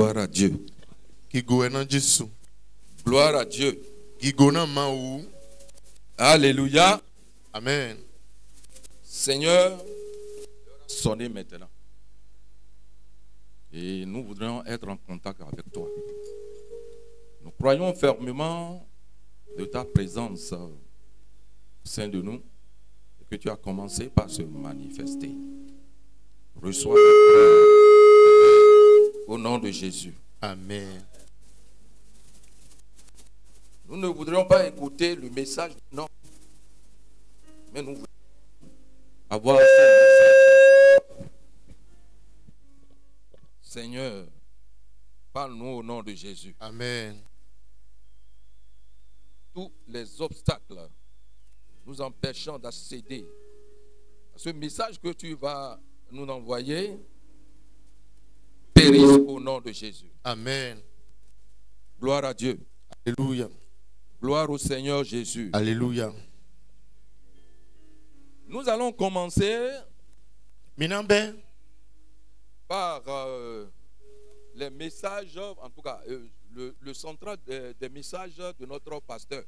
Gloire à Dieu. Gloire à Dieu. Alléluia. Amen. Seigneur, sonnez maintenant. Et nous voudrions être en contact avec toi. Nous croyons fermement de ta présence au sein de nous et que tu as commencé par se manifester. Reçois au nom de Jésus. Amen. Nous ne voudrions pas écouter le message, non. Mais nous voulons avoir ce message. Seigneur, parle-nous au nom de Jésus. Amen. Tous les obstacles nous empêchant d'accéder à ce message que tu vas nous envoyer périssent au nom de Jésus. Amen. Gloire à Dieu. Alléluia. Gloire au Seigneur Jésus. Alléluia. Nous allons commencer Minambe. par les messages, en tout cas le central des messages de notre pasteur.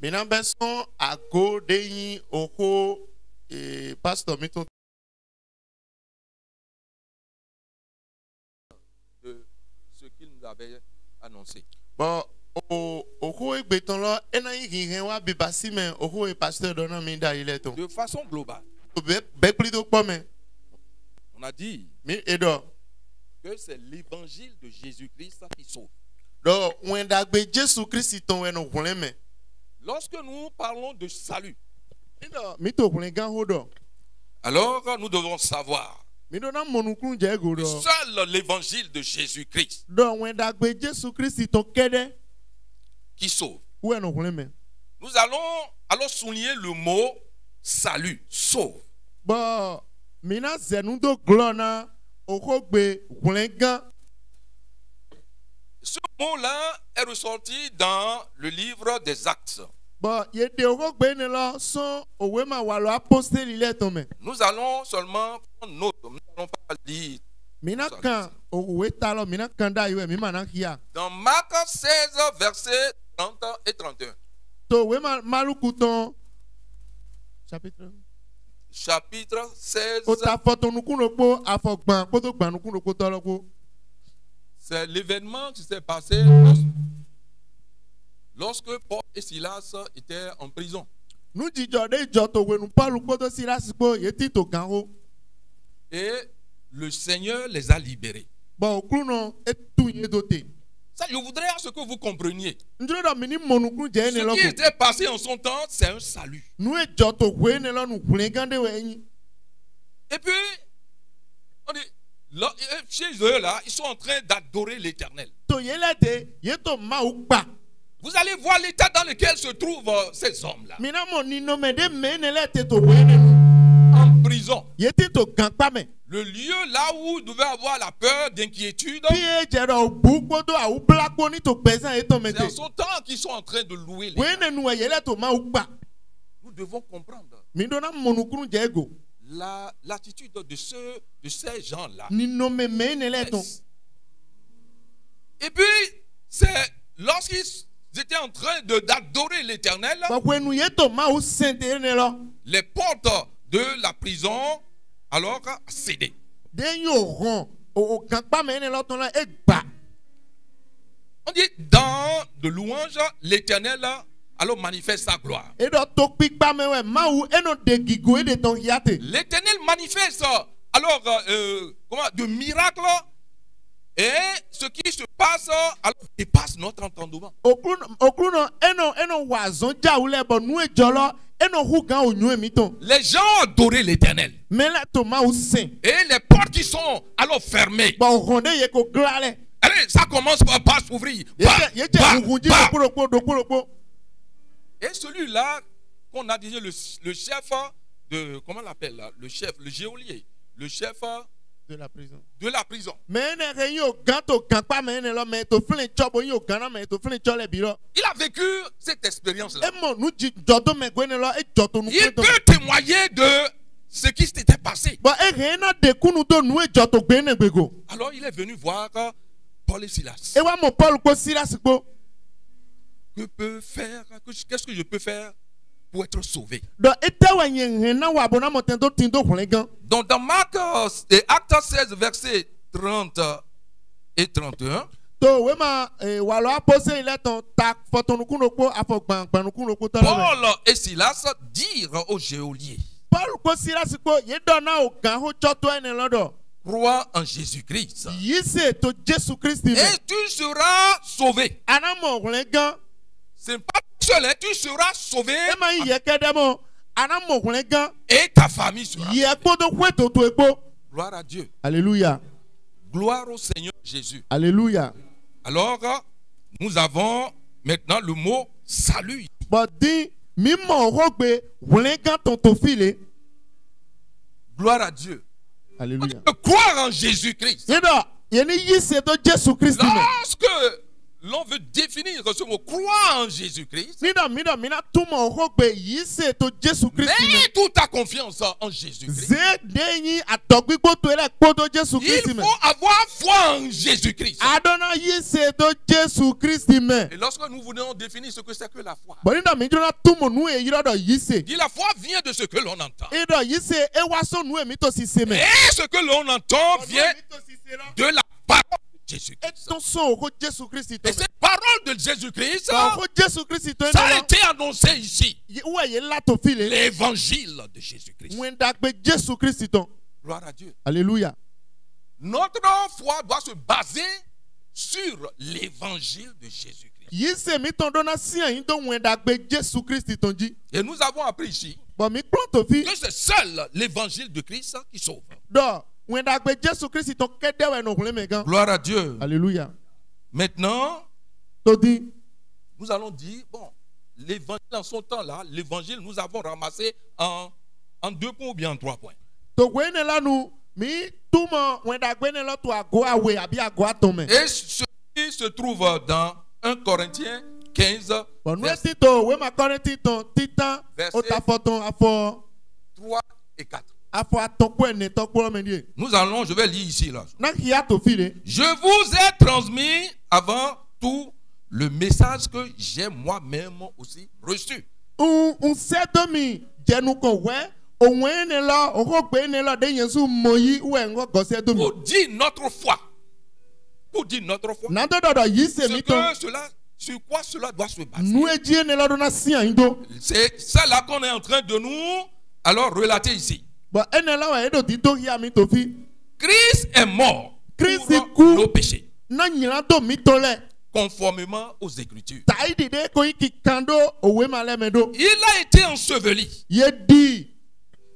Minambe son ago deyi oko et pasteur Miton. De ce qu'il nous avait annoncé. Bon, oko e gbeton lo ena yi hihen wa bibasi men oko e pasteur donna mi da ile ton. De façon globale, Be plutôt pas men. on a dit Mi edo. que c'est l'évangile de Jésus-Christ qui sauve. Do wenda gbe Jésus Christ ton we no hunle men. Lorsque nous parlons de salut, Edo mi to hunle gan hodo. alors nous devons savoir Mi do na monukun je go que do. seul l'évangile de Jésus-Christ Do wenda gbe Jésus Christ ton kede qui sauve. we no hunle men. Nous allons alors souligner le mot salut, sauve. Bon, mina zenu do glona oko gbe hunle gan. Ce mot-là est ressorti dans le livre des Actes. Bon, yede oko gbe ne lo son owe ma wa lo apostoli le ton men. Nous allons seulement prendre note. Nous n'allons pas lire. Mina kan owe talo mina kan da yo mi mana kia. Dans Marc 16, versets 30 et 31. To we ma maluku ton chapitre Chapitre 16, o ta foto nukuno po afogban po to gban nukuno po tolo po. c'est l'événement qui s'est passé lorsque Paul et Silas étaient en prison. Nu jijo de jo to we nu Paul po to Silas po yeti to gan ho. Et le Seigneur les a libérés. Bon okruno etu ye dote. Ça, je voudrais à ce que vous compreniez. Ndro do mini monukun je ne Ce lo qui ko. était passé en son temps, c'est un salut. Nu e jo to we ne lo nu hunle gan de we yin. Et puis, on dit, là, chez eux, là, ils sont en train d'adorer l'Éternel. To ye la de ye to ma u pa. Vous allez voir l'état dans lequel se trouvent ces hommes-là. Mina mo ni no me de me ne le te to we ne. En prison. Yeti to gan pa me. Le lieu là où vous devez avoir la peur, d'inquiétude. Pie jero bu podo a u black boni to pesan e to C'est mete. en son temps qu'ils sont en train de louer les We gens. ne nu ye le to ma u pa. Nous devons comprendre Mi do na monukun je go. l'attitude de ces gens-là. Ni no me ne le ton. Et puis, c'est lorsqu'ils étaient en train d'adorer l'Éternel, Ba we nu ye to ma u sente ne lo. les portes de la prison alors cédé. De yo ron o kan pa me ne lo ton la e gba. On dit dans de louange, l'Éternel alors manifeste sa gloire. E do to pik pa me we ma u e no de gigo e de ton hiate. L'Éternel manifeste alors de miracles et ce qui se passe alors dépasse notre entendement. Okruno eno wazon ja u le bo nu e jolo eno hu gan o nu e mi ton. Les gens adoraient l'Éternel Me la to ma u sen. et les portes qui sont alors fermées. Ba ronde ye ko glale. Allez, ça commence par s'ouvrir. Ye je huhunji do po. Et celui-là qu'on a dit le chef de, comment on l'appelle là, le chef, le geôlier, le chef De la prison. de la prison. Mais ne re yo gan to gan pa me ne lo me to flin chobo yo gan na me to flin chole biro. Il a vécu cette expérience-là. E mo nu ji jodo me gwe ne lo e jodo nu Il to. peut témoigner de ce qui s'était passé. Ba e re na de kunu to nu e jodo gbe ne gbego. Alors il est venu voir Paul et Silas. Et wa mon Paul ko Silas ko. Qu'est-ce que je peux faire pour être sauvé? Donc ete wa yen na wa bona mo tendo tindo hulengan. Donc dans Marc et Actes 16 versets 30 et 31, To we ma wa lo apose ile ton ta fotonuku no ko afogban gbanuku no ko to lo. Paul et Silas dirent aux geôliers, Paul ko Silas ko ye dona o gan ho choto ene lodo. crois en Jésus-Christ Yise to Jésus Christ me. et tu seras sauvé. Anamo hulengan. Ce n'est pas seul, hein, tu seras sauvé E ma ye kedemo. Anamo hulengan. et ta famille sera Ye sauvée. ko do kweto to epo. Gloire à Dieu. Alléluia. Gloire au Seigneur Jésus. Alléluia. Alors, nous avons maintenant le mot salut. Bodi mi mo rogbe hulengan ton to file. Gloire à Dieu. Alléluia. Croire en Jésus-Christ. Yedo yeni yise to Jésus Christ me. Lorsque l'on veut définir ce mot, croire en Jésus-Christ, Mina tumo rogbe yise to Jésus Christ me. mets toute ta confiance en Jésus-Christ. Ze denyi atogbipo to ele kpoto Jésus Christ Il me. faut avoir foi en Jésus-Christ. Adona yise to Jésus Christ me. Et lorsque nous voulons définir ce que c'est que la foi, Bonina mi jona tumo nu e yiro do yise. dit la foi vient de ce que l'on entend. Edo yise e waso nu e mi to sise me. Et ce que l'on entend vient de la parole de Et Jésus-Christ. ton son ko Jésus Christ to Et me. cette parole de Jésus-Christ, Ko Jésus Christ to ça a me. été annoncé ici. Uwe ye la to file. L'évangile de Jésus-Christ. Mwenda gbe Jésus Christ to. Gloire à Dieu. Alléluia. Notre foi doit se baser sur l'évangile de Jésus-Christ. Yise mi ton dona si ayin to mwenda gbe Jésus Christ ton ji. Et nous avons appris ici Bon mi plan to fi. que c'est seul l'évangile de Christ qui sauve. Do mwenda gbe Jésus Christ ton kedewe no hule megan. Gloire à Dieu. Alléluia. Maintenant, To di nous allons dire, bon, l'évangile en son temps-là, l'évangile, nous avons ramassé en 2 points ou bien en 3 points. to gwene la nu mi tumo mwenda gwene lo to ago awe abi ago atome. Et ce qui se trouve dans 1 Corinthiens 15, Bon nous versets ti to we ma korenti ton titan Verset- o ta foton afo 3 et 4. afo atokpo ene tokpo me die. Nous allons, je vais lire ici, là. Na hiya to file. Je vous ai transmis avant tout le message que j'ai moi-même aussi reçu. Un sedomi jenu ko we ohun ene lo oho gbe ene lo de Yesu moyi we ngo go sedomi. Pour dire notre foi. Pour dire notre foi. Na do do yi se mi ton. Sur quoi cela doit se baser. Nu eji ene lo do na si ayin do. C'est ça là qu'on est en train de nous alors relater ici. Bon ene lo we do ti to hiya mi to fi. Christ est mort Christ pour ku. nos péchés, Na nyira do mi to le. conformément aux Écritures. Ta idi de ko yi ki kando owe ma le me do. Il a été enseveli, Ye di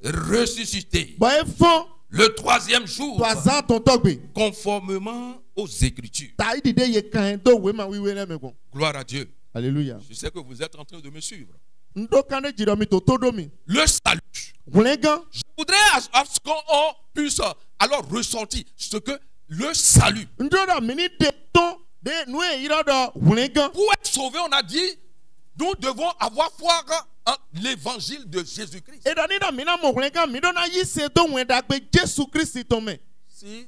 ressuscité bon e fon le 3e jour, to azan ton togbe. conformément aux Écritures. Ta idi de ye kan do we ma wiwe le me gon. Gloire à Dieu. Alléluia. Je sais que vous êtes en train de me suivre. Ndo kande jiro mi to do mi. Le salut. Hulengan Je voudrais à ce qu'on puisse alors ressentir ce que le salut. ndo do mini de ton de nu e yiro do hulengan. Pour être sauvé, on a dit, nous devons avoir foi en l'évangile de Jésus-Christ. E do ni do mina mo hulengan mi do na yi se do wenda gbe Jésus Christ ton me. Si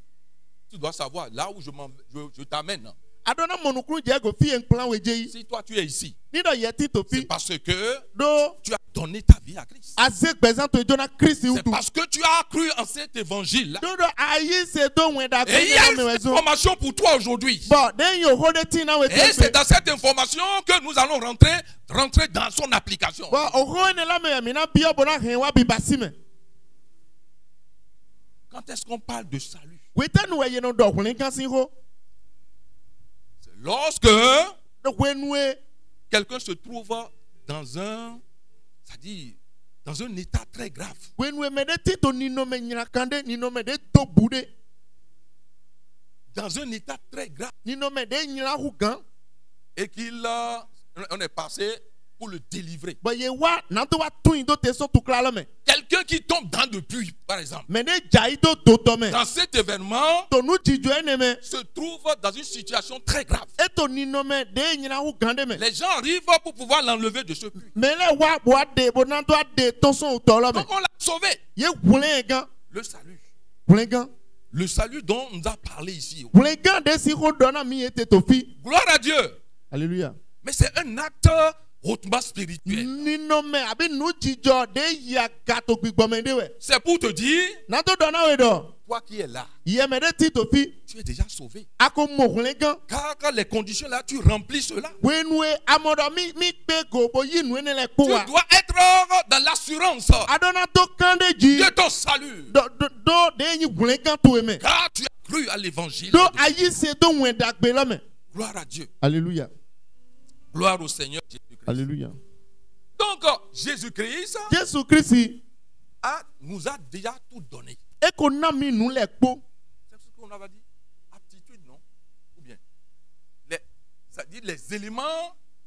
tu dois savoir, là où je t'amène, Adona monukru je go fi en plan we je yi. si toi tu es ici, Ni do ye ti to c'est fi parce que do tu as donné ta vie à Christ. aze gbezan to jona Christ C'est utu. parce que tu as cru en cet évangile-là. Do ayi se do wenda gbe Et il y a ni me une wezo. information pour toi aujourd'hui. Bon den yo ho de ti na we Et c'est te. dans cette information que nous allons rentrer dans son application. Bon o ho ne la me mi na bi obona hen wa bi basime. Quand est-ce qu'on parle de salut? We ta nu we ye no do hulengan sin ho. C'est lorsque Do we nu e quelqu'un se trouve dans un, c'est-à-dire dans un état très grave. we nu e me de ti to ni no me nyina kande ni no me de to bude. Dans un état très grave. Ni no me de nyina hu gan. Et on est passé pour le délivrer. Bon ye wa na to wa tun do te so tu kla me. Quelqu'un qui tombe dans le puits, par exemple. Me ne jai do to me. Dans cet événement, To nu ti jo ene me. se trouve dans une situation très grave. E to ni no me de nyina hu gan de me. Les gens arrivent pour pouvoir l'enlever de ce puits. Me le wa bo de bo na to de ton so to lo me. Donc on l'a sauvé. Ye hulen gan. Le salut. Hulen gan. le salut dont on nous a parlé ici. Vlengan de si ko dona mi ete to fi. Gloire à Dieu. Alléluia. Mais c'est un acte hautement spirituel. Ni no me abi nu jijo de ya gato gbigbomende we. C'est pour te dire, Na to dona we do. toi qui es là, Yemede ti to fi. tu es déjà sauvé. Ako mo vlengan. Car quand les conditions là, tu remplis cela. Wenwe amodo mi pe go bo yi nu ne le Tu ko wa. dois être dans l'assurance Adona to kande ji. de ton salut. Do de yi vlengan to eme. Car tu as cru à l'évangile. Do ayi se do wen dagbe lo me. Gloire à Dieu. Alléluia. Gloire au Seigneur Jésus-Christ. Alléluia. Donc, Jésus-Christ Jésus Christ nous a déjà tout donné. e ko na mi nu le po. C'est ce qu'on avait dit. Aptitude, non? Ou bien, ça dit les éléments,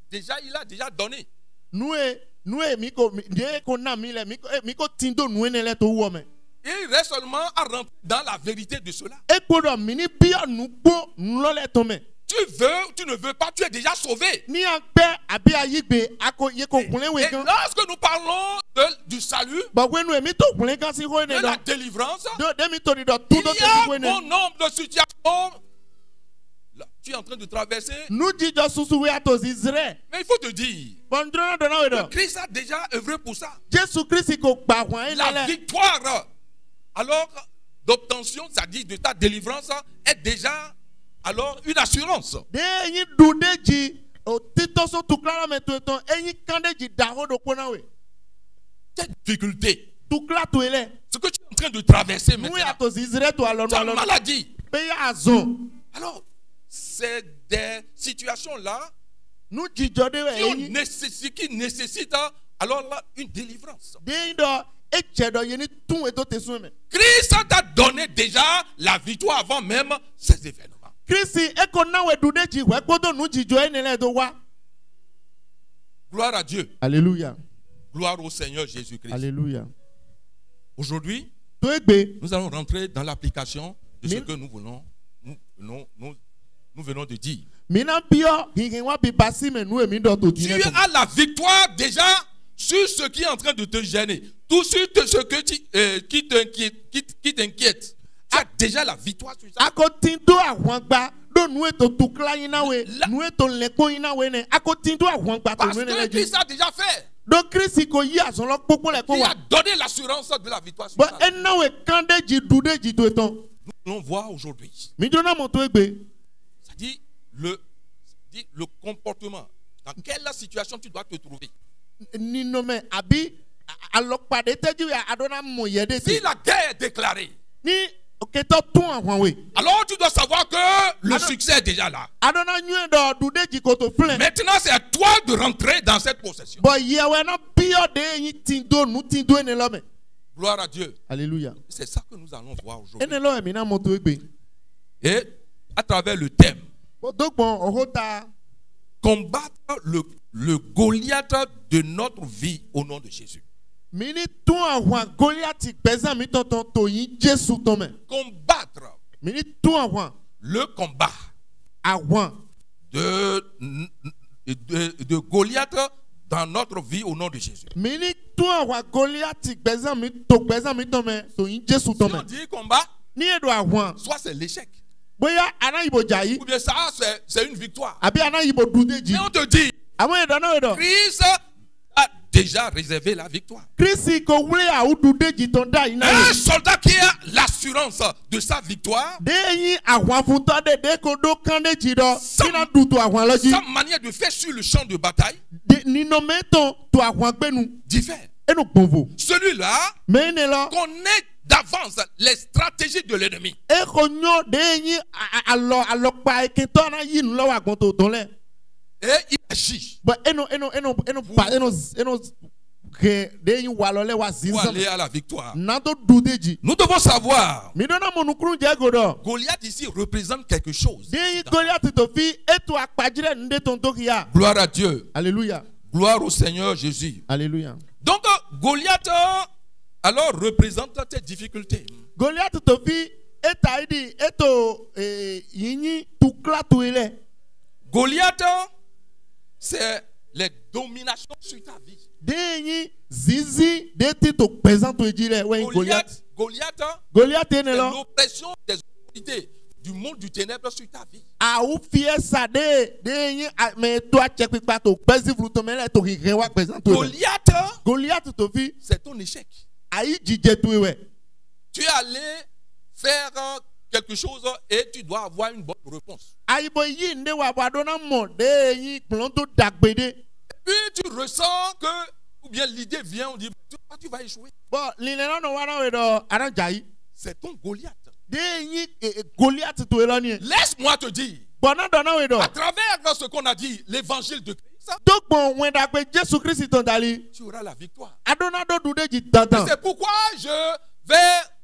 déjà, il a déjà donné. Nu e mi ko na mi le mi ko tindo nu ne le to wo me. Et il reste seulement à rentrer dans la vérité de cela. E ko do mi ni bi nu po nu lo le to me. Tu ne veux pas, tu es déjà sauvé. Ni an pe abi ayigbe ako ye ko kunle we Et gan. lorsque nous parlons du salut, Ba we nu e mi to kunle gan si ho de ne do. la délivrance, De mi to di do il tu do y te a si ho ne. bon nombre de situations. Là, tu es en train de traverser, Nu jijo susu we ato zizre. mais il faut te dire, Bondro do na we do. Christ a déjà œuvré pour ça. Jésus Christ ko gba wan La ile. victoire, alors, d'obtention, c'est-à-dire de ta délivrance, est déjà, alors, une assurance. De yi du de ji o tito so tu klara me to ton eyin kande ji da ho do ko na we. Quelle difficulté. Tu kla to ele. Ce que tu es en train de traverser Nu maintenant, ya to zizre to alonu ta alonu. maladie. Pe ya azon. Alors, c'est des situations-là Nu jijo de we qui nécessitent, alors là, une délivrance. de yi do eche do ye ni tun e to te sun me. Christ t'a donné déjà la victoire avant même ces événements. Kristi e ko na we du de ji we gbodo nu jijo e ne le do wa. Gloire à Dieu. Alléluia. Gloire au Seigneur Jésus-Christ. Alléluia. Aujourd'hui, To egbe nous allons rentrer dans l'application de ce Mais- que nous venons de dire. mina bio hihin wa bi basi me nu e mi do to Tu ti ne to. as la victoire déjà sur ce qui est en train de te gêner. Tout sur ce qui t'inquiète. Tu as déjà la victoire sur ça. Ako tin do awon gba do nu e to tu kla yin na we. La- Nu e to le ko yin na we ne. Ako tin do awon gba to Parce nu ne que le ji. Christ a déjà fait. Do Kristi ko yi azon lo popo le ko Il wa. a donné l'assurance de la victoire sur But ça. e na we kande ji du de ji to ton. Nous allons voir aujourd'hui. Mi do na mo to egbe. C'est-à-dire le comportement. Dans quelle situation tu dois te trouver. Ni no me abi alokpade teju ya adona mo ye de Si ti. la guerre est déclarée, Ni oketo tun awon we. alors tu dois savoir que le succès est déjà là. Adona nyu do du de ji ko to flen. Maintenant, c'est à toi de rentrer dans cette possession. But ye we na bio de yin tin do nu tin do ene lo me. Gloire à Dieu. Alléluia. C'est ça que nous allons voir aujourd'hui. Ene lo e mi na mo to egbe. Et à travers le thème, Dogbon ohota combattre le Goliath de notre vie au nom de Jésus. mini tun awon Goliath gbezan mi tonton to yin Jesu ton me. Combattre Mini tun awon le combat awon de Goliath dans notre vie au nom de Jésus. mini tun awon Goliath gbezan mi ton me to yin Jesu Si ton on me. dit combat, Ni edo awon soit c'est l'échec, boya ana ibo jayi ou bien ça, c'est une victoire. abi ana ibo dudeji. Mais on te dit, Awon edo na edo. Christ a déjà réservé la victoire. Kristi ko wule a dudeji ton da ina. Un soldat qui a l'assurance de sa victoire, De yin awon funto de ko do kande ji do. Sam- Ina du to awon loji. sa manière de faire sur le champ de bataille De ni no me ton to awon gbenu. diffère. Enu gbonvo. Celui-là Me ne lo. connaît d'avance les stratégies de l'ennemi. E ko nyo de yin alokpa eketo na yin lo wa gon to ton le. Et il agit But eno ke de yin wa lo le wa pour zinzam. aller à la victoire. Na to dudeji. Nous devons savoir, Mi do na mo nukrun je godo. Goliath ici représente quelque chose. De yin Goliath to fi eto apajire nde ton to kiya. Gloire à Dieu. Alléluia. Gloire au Seigneur Jésus. Alléluia. Donc, Goliath, alors, représente tes difficultés. Goliath to fi eta idi eto yinyi tukla to ile. Goliath, c'est les dominations sur ta vie. De yin zizi de ti to pesan to ejile we Goliath. Goliath, Goliath c'est ene lo. l'oppression des autorités du monde du ténèbre sur ta vie. A ou fie sa de yin me to a check pipa to pesi fruto me le to ri wa present to. Goliath, Goliath to fi c'est ton échec. ayi jije to we. Tu es allé faire quelque chose et tu dois avoir une bonne réponse. Ayi bo yi nde wa bo adona mo de yin plon to dagbede. Puis tu ressens que, ou bien l'idée vient, on dit, tu vas échouer. Bon, linena no wa na we do aran jai. C'est ton Goliath. De yin Goliath to elo ni. Laisse-moi te dire, Bon na do na we do. à travers ce qu'on a dit, l'évangile de Christ, Donc bon when dagbe Jésus Christ ton dali. tu auras la victoire. Adona do dude ji dandan. C'est pourquoi je vais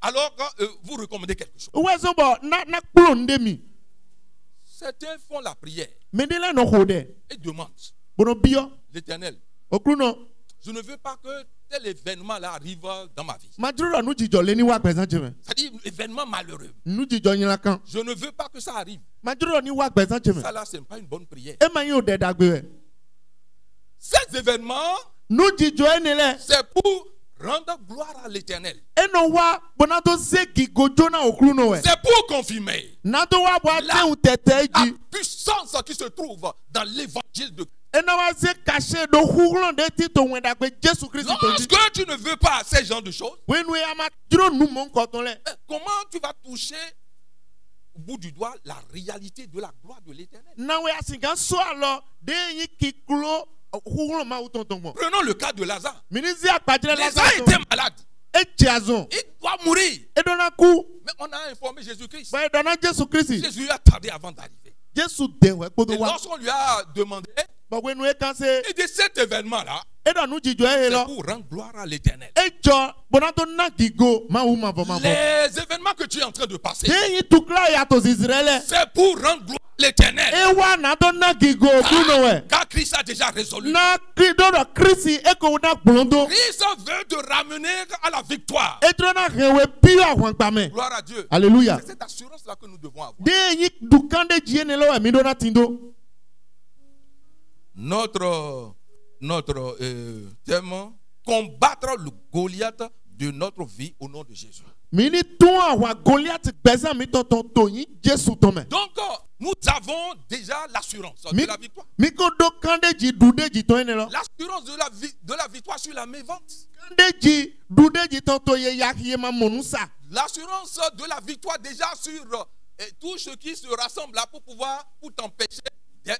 alors vous recommander quelque chose. Uwe so bo na kplo nde mi. Certains font la prière Me de la no hode. et demandent, Bono bio. l'Éternel, Okruno. je ne veux pas que tel événement-là arrive dans ma vie. Majuro nu jijo le ni wa present je me. C'est-à-dire, événement malheureux. Nu jijo yin la kan. Je ne veux pas que ça arrive. Majuro ni wa present je me. Ça là, ce n'est pas une bonne prière. E ma yin o de dagbe we. Ces événements, Nu jijo ene le. c'est pour rendre gloire à l'Éternel. Eno wa bonato seki gojo na okruno we. C'est pour confirmer Nato wa bo La- ate utete la ji. puissance qui se trouve dans l'évangile de Christ. Eno wa se caché do hurlon de ti to wen dagbe Jésus Christ to ji. Lorsque tu ne veux pas ces genres de choses, We nu ama juro nu mon koton le. comment tu vas toucher au bout du doigt la réalité de la gloire de l'Éternel? Na we asinga so alo de yin ki klo hurlon ma uton ton mo. Prenons le cas de Lazare. Minisi akpadre la Lazare était malade. E tiazon. Il doit mourir. E dona ku. Mais on a informé Jésus-Christ. Ba dona Jésus Christ. Jésus a tardé avant d'arriver. Jésus den we Et kpodo wa. lorsqu'on lui a demandé, Ba we nu e kan se il dit cet événement-là, e da nu jijo e c'est lo. pour rendre gloire à l'Éternel. E jo bonato na gigo ma wu ma vo ma vo. Les événements que tu es en train de passer, De yin tukla ya to Israel. c'est pour rendre gloire à l'Éternel. E wa na to na gigo kuno we. Car Christ a déjà résolu. Na krido do Christ e ko na gblondo. Christ veut te ramener à la victoire. E tro na rewe pi ahwan pa me. Gloire à Dieu. Alléluia. C'est cette assurance-là que nous devons avoir. De yin dukande jiene lo e mi do na tindo. Notre thème, combattre le Goliath de notre vie au nom de Jésus. Mini ton ahwa Goliath gbezan mi ton to yin Jésus ton me. Donc, nous avons déjà l'assurance de Mi la victoire. mi ko do kande ji dude ji ton ene lo. L'assurance de la victoire sur la mévente. Kande ji dude ji ton to ye yak ye ma monusa. L'assurance de la victoire déjà sur tout ce qui se rassemble là pour t'empêcher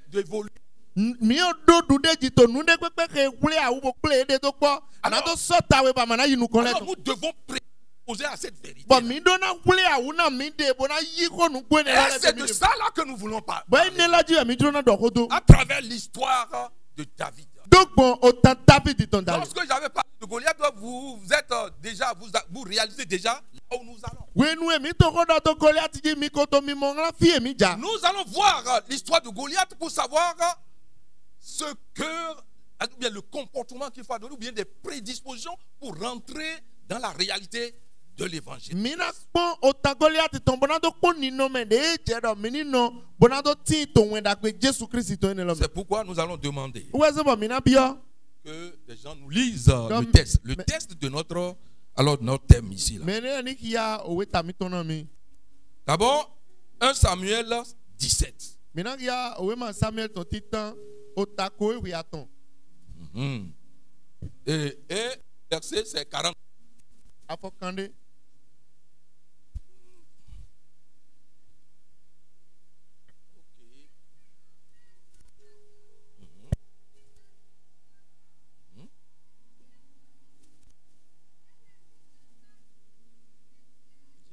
d'évoluer. Mi o do dude ji to nu de pepe ke wule a wo ple de to po. Na to sota we ba mana yinu kon le. Alors, nous devons préposer à cette vérité. Bon mi do na wule a wo na mi de bo na yi ko nu gbe ne Et la c'est de ça là que nous voulons parler. Ba ne la ji mi do na do ko do. À travers l'histoire de David. Donc bon autant David ton David. Lorsque j'avais parlé de Goliath, vous êtes déjà, vous réalisez déjà là où nous allons. We nu e mi to ko do to Goliath ji mi ko to mi mo la fi e mi ja. Nous allons voir l'histoire de Goliath pour savoir ce que, ou bien le comportement qu'il faut adopter, ou bien des prédispositions pour rentrer dans la réalité de l'évangile. Mina pon autant Goliath ton bona do ko ni no me de je do mi ni no bona do ti to wen da pe Jésus Christ to ene lo. C'est pourquoi nous allons demander Ou est-ce bon mina bio? que les gens nous lisent le texte de notre thème ici. Là. Mais ne ki ya o we ta mi ton mi. D'abord, 1 Samuel 17. Mina ki ya o we ma Samuel ton titan o ta ko e wi aton. Et verset c'est 40. Afokande.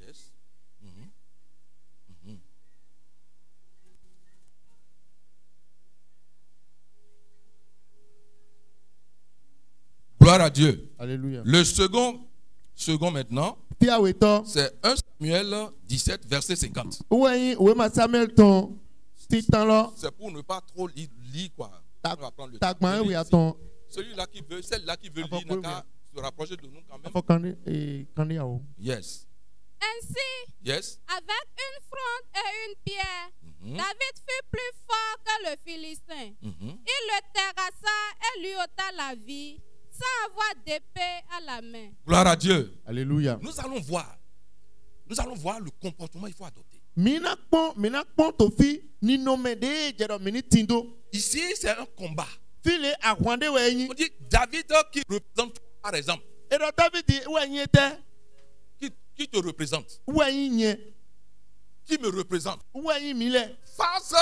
Yes. Gloire à Dieu. Alléluia. Le second maintenant, Pia we to. c'est 1 Samuel 17, verset 50. Ou ma Samuel ton titan lo. C'est pour ne pas trop lire quoi. On va prendre le Ta temps. gban wi aton. Celui-là qui veut, celle-là qui veut Afo lire, kwe n'a qu'à se rapprocher de nous quand même. Afokande e kande ya o. Yes. Ainsi, Yes. avec une fronde et une pierre, David fut plus fort que le Philistin. Il le terrassa et lui ôta la vie. sans avoir d'épée à la main. Gloire à Dieu. Alléluia. Nous allons voir le comportement qu'il faut adopter. Mina kpɔn tofi ni nɔmɛ de jɛrɛ mini tindo. Ici, c'est un combat. File ahwande wɛ yin. On dit David qui représente, par exemple. Eɖɔ David wɛ yin tɛ. Qui te représente? Wɛ yin nye. Qui me représente? Wɛ yin mi lɛ. Face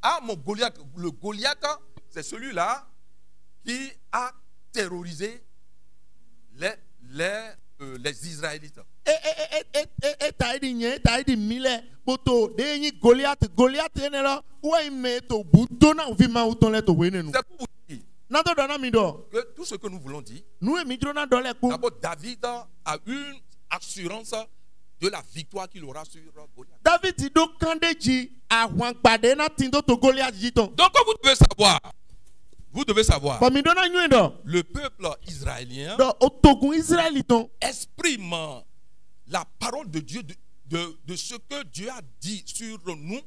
à mon Goliath. Le Goliath, c'est celui-là qui a terrorisé les Israélites. Ta yi nye, ta yi mi lɛ. Poto de yin Goliath yene lɔ. Wɛ yin mɛ to bu dona ofi ma wotɔn lɛ to wɛ nenu. C'est pour vous dire Nato dɔna mi dɔ. que tout ce que nous voulons dire, Nu emi drona dɔ lɛ ko. d'abord David a une assurance de la victoire qu'il aura sur Goliath. David do kande dzi ahwankpade na tindo to Goliath dzi tɔn. Donc vous devez savoir, Bɔn mi dɔna nyuie dɔ. le peuple israélien Dɔ o togun Israël tɔn. exprime la parole de Dieu, de ce que Dieu a dit sur nous,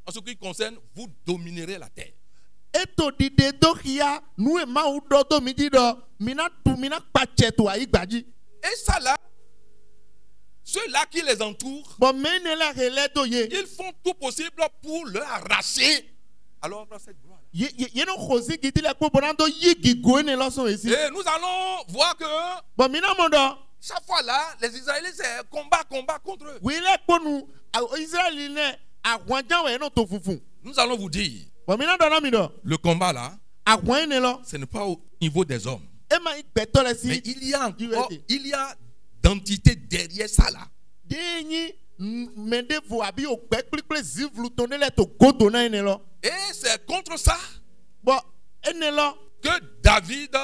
en ce qui concerne, vous dominerez la terre. Eto dide do xia nu e ma wo dɔ to mi di dɔ mina kpatsɛ to ayi gbadzi. Et ça là, ceux-là qui les entourent, Bɔn mɛ ne la he lɛ to ye. ils font tout possible pour leur arracher alors cette gloire. Yeno xosi gidi lɛ kpo bɔna do yi gigo ne lɔsɔn esi. Et nous allons voir que Bɔn mina mɔ dɔ. chaque fois là, les Israéliens, c'est combat contre eux. Wi lɛ kponu Israël nɛ ahwanjan wɛ no to funfun. Nous allons vous dire, Bɔn mina dɔna mi dɔ. le combat là, Ahwan ne lɔ. ce n'est pas au niveau des hommes. E ma gbɛtɔ lɛ Mais si. il y a d'entités derrière ça là. Den yi mɛde fo abi o gbɛ kplikpli zivlu tɔn ne lɛ to godo na ye ne lɔ. Et c'est contre ça Bɔn e ne lɔ. que David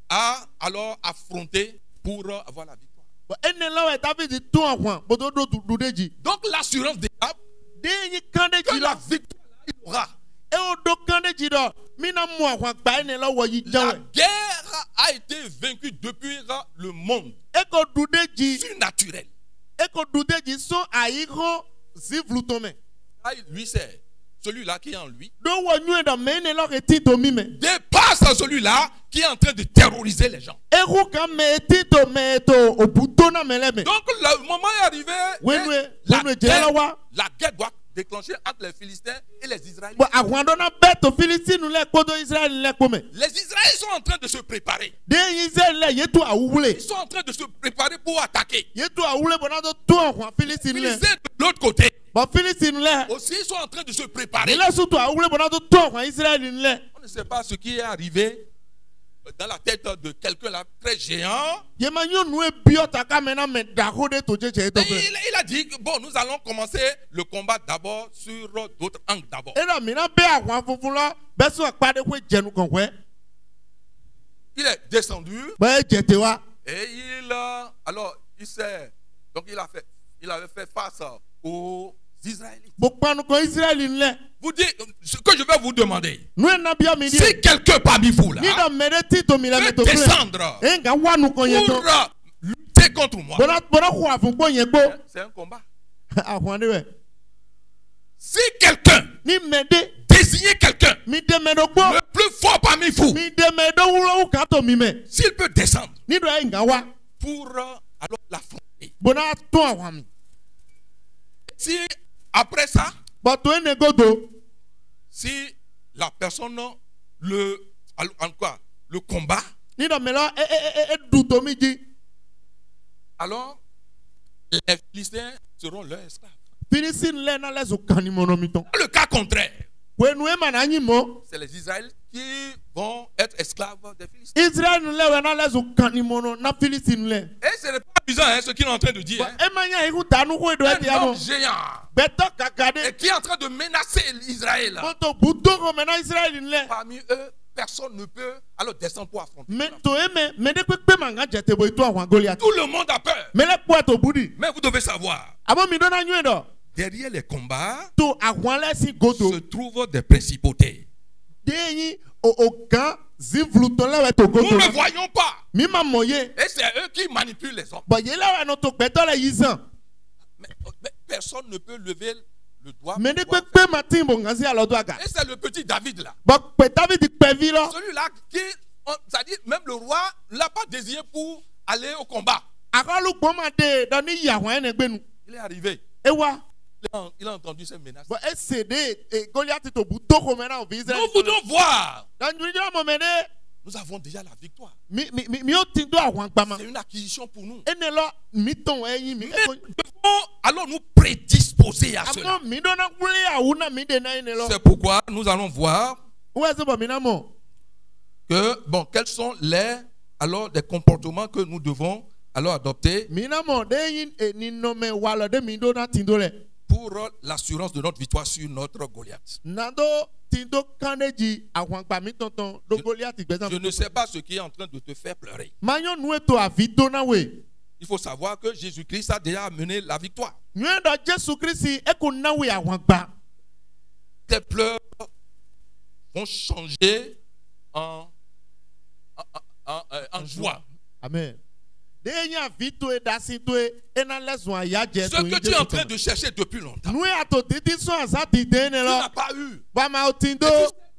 a alors affronté pour avoir la victoire. Bɔn e ne lɔ wɛ David tún ahwan bodo do du de dzi. Donc l'assurance des Arabes Den yi kan de que dzi la lɔ. victoire il aura. E o do kan de dzi dɔ. Mina mu ahwan gba e ne lɔ wɔ yi La jan wɛ. guerre a été vaincue depuis le monde E ko du de dzi. surnaturel. E ko du de dzi sɔn ayi hɔn zivlu tɔn mɛ. Ah, lui c'est celui-là qui est en lui. Do wɔ nyuie dɔ mɛ e ne lɔ ke ti to mi mɛ. Dépasse celui-là qui est en train de terroriser les gens. Ehu kan mɛ e ti to mɛ e to o bu to na mɛ lɛ mɛ. Donc le moment est arrivé. Wenu La jɛ lɔ wa. guerre doit déclencher entre les Philistins et les Israélites. Bɔn ahwan dɔ na bɛ to Filistinu lɛ kpodo Israël lɛ kpo mɛ. Les Israélites sont en train de se préparer. Den yi Israël lɛ ye to awule. Ils sont en train de se préparer pour attaquer. Ye to awule bɔn na do to ahwan Filistinu Les lɛ. Philistins de l'autre côté Bɔn Filistinu lɛ. aussi ils sont en train de se préparer. Ilé su to awule bɔn na do to ahwan Israël lɛ. On ne sait pas ce qui est arrivé dans la tête de quelqu'un là très géant. Yema nyɔnu e biɔ ta ka mɛ na mɛ dako de to tsetse Et etɔ fɛ. il a dit que, bon, nous allons commencer le combat d'abord sur d'autres angles d'abord. E la mina bɛ ahwan funfun lɔ bɛ sɔn akpa de ko jɛnu kan wɛ. Il est descendu Bɛ jɛte wa. et alors il s'est donc il avait fait face aux Israélites. Bo kpanu kan Israël lɛ. Vous dites ce que je vais vous demander. Nu ye na biɔ mi di. Si quelqu'un parmi vous là Ni dɔ mɛ de ti to mi la mɛ peut to filɛ. descendre E nga wa nu kan ye pour tɔ. lutter contre moi, Bɔna ko afun kpo yɛ kpo. c'est un combat. Ahwan de wɛ. Si quelqu'un Ni mɛ de. désigne quelqu'un Mi dɛmɛ do kpo. le plus fort parmi vous, Mi dɛmɛ do wulɔwu kan to mi mɛ. s'il peut descendre Ni dɔ ye nga wa. pour alors l'affronter. Bɔna tún ahwan mi. Si après ça, Bɔn to ye ne godo. si la personne le combat, Ni dɔ mɛ lɔ e du to mi dzi. alors les Philistins seront leurs esclaves. Filistinu lɛ na lɛ so kan ni mɔnɔ mi tɔn. Dans le cas contraire, Wenu e ma na nyi mɔ. c'est les Israélites qui vont être esclaves des Philistins. Israël lɛ wɛ na lɛ so kan ni mɔnɔ na Filistinu lɛ. Et ce n'est pas amusant hein, ce qu'il est en train de dire. Hein. E ma nya iku tanu ko edo eti Un homme abo. géant Bɛtɔ kaka et de. qui est en train de menacer Israël. Moto buto ko mɛ na Israël lɛ. Parmi eux, personne ne peut alors descendre pour affronter. Mɛ to ye mɛ de kpekpe ma nga jate bo itu ahwan Goliath. Tout le monde a peur. Mɛ lɛ kpɔ to budi. Mais vous devez savoir, Abo mi dɔn na nyuie dɔ. derrière les combats To ahwan lɛ si godo. se trouvent des principautés. Den yi o gan zivlu tɔn lɛ wɛ to Nous godo. ne voyons pas. Mi ma mɔ ye. Et c'est eux qui manipulent les hommes. Bɔn ye la wɛ no to gbɛtɔ lɛ yi zan. Mais personne ne peut lever le doigt. Mɛ de pour kpekpe ma ti bo nga si alɔ do aga. et c'est le petit David là. Bɔn kpɛ David kpɛ vi lɔ. Celui-là qui c'est-à-dire, même le roi ne l'a pas désigné pour aller au combat. Akalu gboma de dani yahwan ene gbenu. Il est arrivé. Ewa. Il a entendu ces menaces. Bo esede Goliath to buto ko mena of Israel. Nous voulons voir. Dan jura mo mene Nous avons déjà la victoire. mi o tindo ahwan gbama. C'est une acquisition pour nous. Ene lo mi ton eyin mi. Mais nous devons alors nous prédisposer à cela. Amno mi dona kule awuna mi de na ene lo. C'est pourquoi nous allons voir Uwe se bo mi na mo. que, bon, quels sont alors des comportements que nous devons alors adopter Mi na mo de yin ni no me wala de mi dona tindo le. pour l'assurance de notre victoire sur notre Goliath. Nando tindo kaneji ahwan gba mi tonton do Goliath gbezan. Je ne sais pas ce qui est en train de te faire pleurer. Manyo nu eto avido na we. Il faut savoir que Jésus-Christ a déjà amené la victoire. Nu do Jesu Christi e ko na we ahwan gba. Tes pleurs vont changer en joie. Amen. De nya vito e dasi to e na lesun aya je Ce to que tu es en train de chercher depuis longtemps, nu ato titi so asa ti de ne tu lo. n'as pas eu. Ba ma o tindo.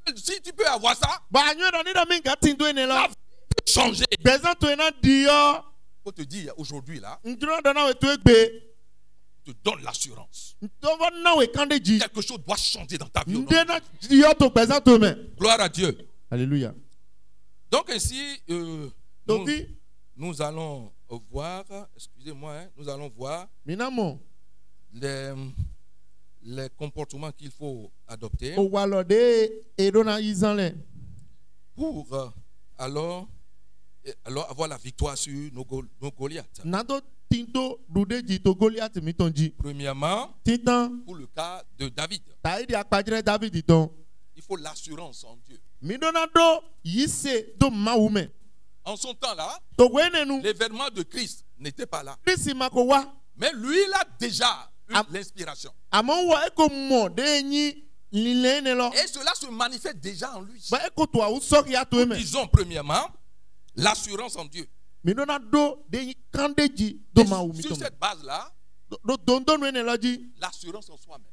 Et si tu peux avoir ça, Ba nyu do ni do mi ga tindo ne lo. la vie peut changer. Gbezan to e na di yo. Il faut te dire, aujourd'hui, là, Ndro do na we to egbe. je te donne l'assurance. To vo na we kandeji. Quelque chose doit changer dans ta vie. au nom Nde na yo to gbezan to me. de- Gloire à Dieu. Alléluia. Donc ainsi, Tovi nous allons voir, excusez-moi, hein, nous allons voir minamo les comportements qu'il faut adopter o wa lo de edo na izan le. pour alors avoir la victoire sur nos Goliaths. Nando tindo dudeji to Goliath mi tonji. Premièrement, Titan pour le cas de David, taidi akpajire David ton. il faut l'assurance en Dieu. Mi dona do yise do mawume. En son temps-là, To wenenu l'événement de Christ n'était pas là. Christ mako wa. Mais lui, il a déjà eu Am- l'inspiration. Amon wa eko mo de nyi lilene lo. Et cela se manifeste déjà en lui. Ba eko to a usori ato eme. Disons premièrement, l'assurance en Dieu. Mi dona do de nyi kandeji do Et mawumi sur ton. cette base-là, Do dondo no ene lo ji. l'assurance en soi-même.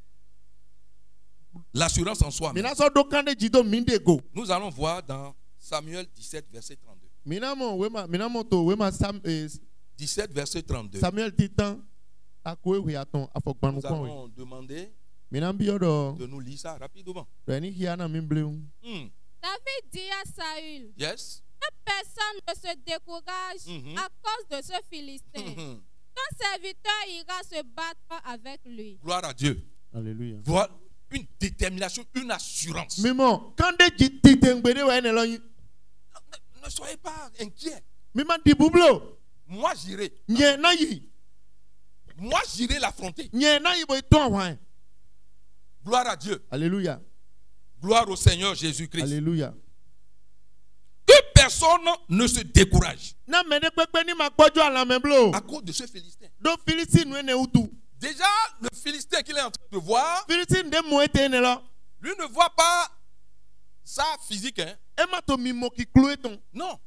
L'assurance en soi-même. Mina so do kandeji do mindego. Nous allons voir dans Samuel 17, verset 32. Minamo to wema 17, verset 32. Samuel titan akoe wi aton afogbanu Nous kon we. allons demander Minam bi odo de nous lire ça rapidement. reni hiana min bleun. David dit à Saül, Yes. que personne ne se décourage Mhm. à cause de ce Philistin. Mhm. Ton serviteur ira se battre avec lui. Gloire à Dieu. Alléluia. Voilà une détermination, une assurance. Mimo kandeji titengbede wa ene lo yin. Ne soyez pas inquiets. Mima di bublo. Moi, j'irai. Nye na yi. Moi, j'irai l'affronter. Nye na yi bo ton awan. Gloire à Dieu. Alléluia. Gloire au Seigneur Jésus-Christ. Alléluia. Que personne ne se décourage Na mene pepe ni ma gbojo ala me blo. à cause de ce Philistin. Do Philistine ene utu. Déjà, le Philistin qu'il est en train de voir, Philistine de mo ete ene lo. lui ne voit pas ça physique. Hein? E ma to mimo ki klu eton. Non.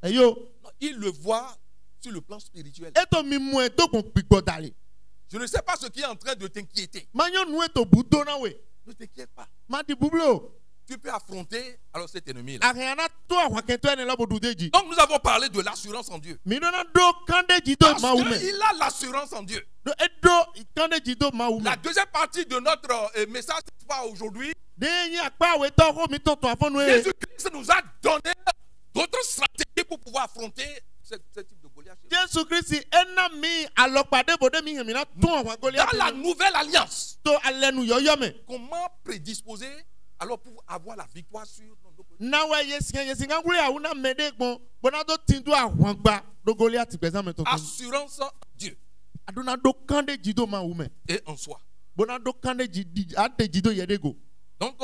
Eyo. Non, il le voit sur le plan spirituel. E to mimo e to kon pikpo dale. Je ne sais pas ce qui est en train de t'inquiéter. Manyo nou e to buto na we. Ne t'inquiète pas. Ma di bublo. Tu peux affronter alors cet ennemi-là. Ariana to awan kento ene lo bo dudeji. Donc nous avons parlé de l'assurance en Dieu. Mi dona do kandeji do Parce mawume. qu'il a l'assurance en Dieu. Do edo kandeji do mawume. La deuxième partie de notre message ce soir aujourd'hui, De yin akpa we to ko mi to afonu e. Jésus-Christ nous a donné d'autres stratégies pour pouvoir affronter ce type de Goliath. Jésus Christ ena mi alopade bode mi hemina ton awan Goliath. Dans la nouvelle alliance, To alenu yoyo me. comment prédisposer alors pour avoir la victoire sur nos Goliath? Na we yesinga ngure awuna mede gbon. Bona do tindu awan gba do Goliath gbezan me to. Assurance en Dieu Aduna do kandeji do mawume. et en soi. Bona do kandeji di adeji do yedego. Donc,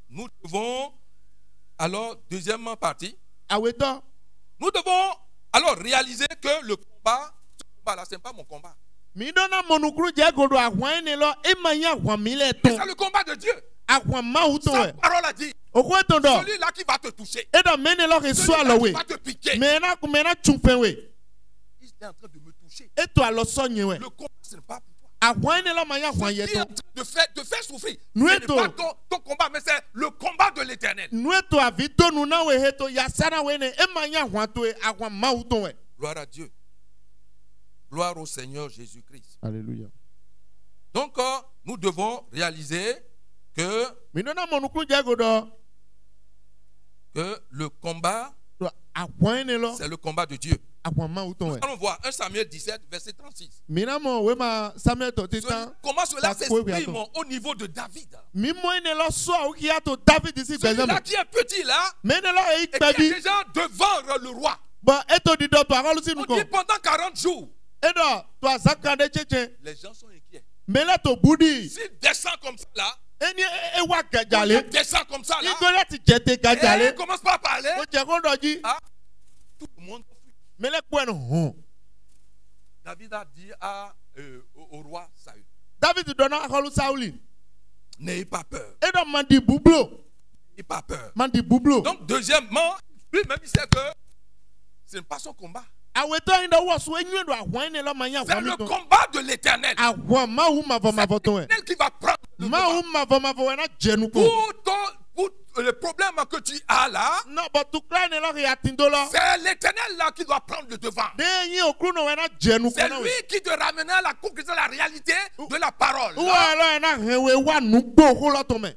nous devons, alors, deuxième partie, Aweto. nous devons alors réaliser que le combat, ce combat-là, ce n'est pas mon combat. Mi dona monukru je godo awan ene lo e ma ya awan mi le C'est ton. le combat de Dieu. Awan ma uton Sa we. parole a dit, Oko eton do. celui-là qui va te toucher, E da mene lo ke so celui-là alo qui we. va te piquer, Mena chumfen we. il est en train de me toucher. E to alo so yen we. Le combat, ce n'est pas pour toi. Ahwan ne la manya hwan Ce qui est en yeto. train de faire souffrir. Nous Ce n'est étons. pas ton combat, mais c'est le combat de l'éternel. Nueto avito nuna we heto yasana we ne emanya hwan to e ahwan mauton we. Gloire à Dieu. Gloire au Seigneur Jésus-Christ. Alléluia. Donc, nous devons réaliser que Minona monukun jagodo. le combat, Ahwan ne lo c'est le combat de Dieu. ahwan mauton we. Allons voir 1 Samuel 17, verset 36. Minamo we ma Samuel to titan. Comment cela Ça couille, s'exprime attends. au niveau de David? Mimo ne lo so au kiato David ici Celui-là bezame. qui est petit là, Mais ne lo e et qui est ikpebi. déjà devant le roi. Bon eto di do to arolu si On nuko. dit pendant 40 jours, Edo to azakande cheche. les gens sont inquiets. Mele to budi. S'il descend comme ça là, Eni ewa il gajale. descend comme ça là, Igole ti jete et gajale. il commence pas à parler, O je ko doji. ah, tout le monde fuit. Mele ko en hon. David a dit au roi Saül, David donna akolu Sauli. n'ayez pas peur, Edo mandi bublo. n'ayez pas peur. Mandi bublo. Donc deuxièmement, lui-même il sait que ce n'est pas son combat. Aweto inda wo so enyu do ahwan ne lo manya C'est ahwan le mi to. combat de l'éternel. Ahwan ma wu ma vo ma vo to we. C'est l'éternel qui va prendre le Ma combat. wu ma vo ma vo we na jenu ko. Pour le problème que tu as là, No but to cry ne lo ya tindo lo. c'est l'éternel là qui doit prendre le devant. De yin okru no we na jenu ko C'est na we. lui qui te ramène à la conclusion de la réalité de la parole. Wa Là, lo na hewe wa nu gbo ko lo to me.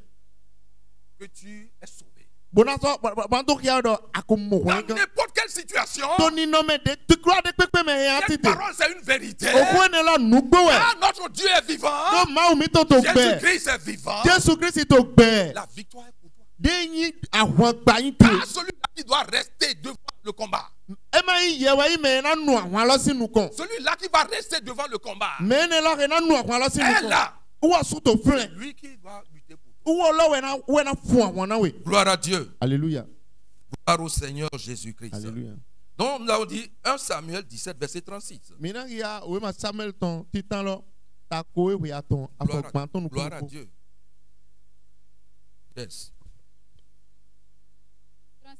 que tu es sauvé. Bona so banto kia do akomo Dans hwan kan. n'importe quelle situation, Toni no me de tu crois de pepe me ya cette tite. parole c'est une vérité. Okun ne lo nu gbo we. Ah, notre Dieu est vivant. No ma wu mi to to gbe. Jésus-Christ est vivant. Jésus Christ to gbe. La victoire est pour toi. De yin ahwan gba yin tu. Ah, celui-là qui doit rester devant le combat. E ma yin ye wa yin me na nu ahwan lo sinu kon. Celui-là qui va rester devant le combat. Me ne lo ke na nu ahwan lo sinu Elle kon. là, Uwa su to flen. lui qui doit lutter pour toi. Uwa lo we na fu ahwan na we. Gloire à Dieu. Alléluia. Gloire au Seigneur Jésus-Christ. Alléluia. Donc nous avons dit 1 Samuel 17, verset 36. Mina ya we ma Samuel ton titan lo. Ta ko we ya ton afogban ton nu ko. Gloire à Dieu. Yes. 37.